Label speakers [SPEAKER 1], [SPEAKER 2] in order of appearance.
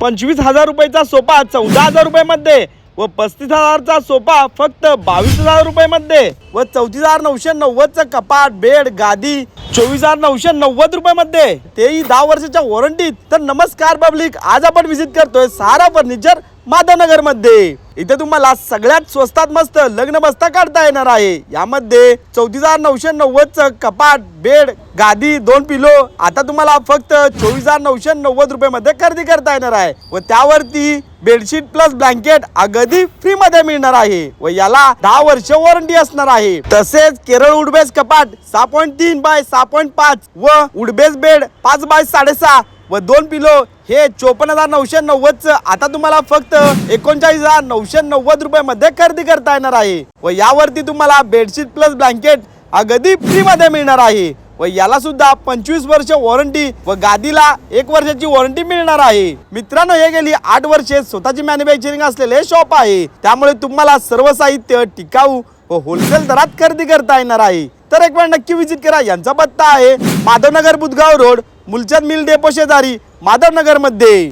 [SPEAKER 1] 25,000 रुपयाचा सोफा 14,000 रुपयामध्ये व 35,000चा सोफा फक्त 22,000 रुपयामध्ये व 34,990चं कपाट बेड गादी 24,990 रुपयामध्ये, तेही 10 वर्षाच्या वॉरंटीत। तर नमस्कार पब्लिक, आज आपण विजिट करतोय सारा फर्निचर माधवनगर मध्ये। इथे तुम्हाला सगळ्यात स्वस्तात मस्त लग्न बस्ता काढता येणार आहे। यामध्ये 34,990चं कपाट बेड गादी 2 पिलो आता तुम्हाला फक्त 24,990 रुपयामध्ये खरेदी करता येणार आहे व त्यावरती बेडशीट प्लस ब्लँकेट अगदी फ्री मध्ये मिळणार आहे व याला 10 वर्ष वॉरंटी असणार आहे। तसेच केरळ वुडबेस कपाट 6.3 बाय 6.5 व वुडबेस बेड 5 बाय 6.5 व 2 पिलो हे 54,990चं आता तुम्हाला फक्त 39,990 रुपयामध्ये खरेदी करता येणार आहे व यावरती तुम्हाला बेडशीट प्लस ब्लँकेट अगदी फ्री मध्ये मिळणार आहे व याला सुद्धा 25 वर्ष वॉरंटी व गादीला 1 वर्षाची वॉरंटी मिळणार आहे। मित्रांनो, हे गेली 8 वर्षे स्वतःची मॅन्युफॅक्चरिंग असलेले शॉप आहे, त्यामुळे तुम्हाला सर्व साहित्य टिकाऊ व होलसेल दरात खरेदी करता येणार आहे। तर एक वेळ नक्की विजिट करा। यांचा पत्ता आहे Madhavnagar Budhgaon road, Mulchand mill depot शेजारी, माधवनगर मध्ये।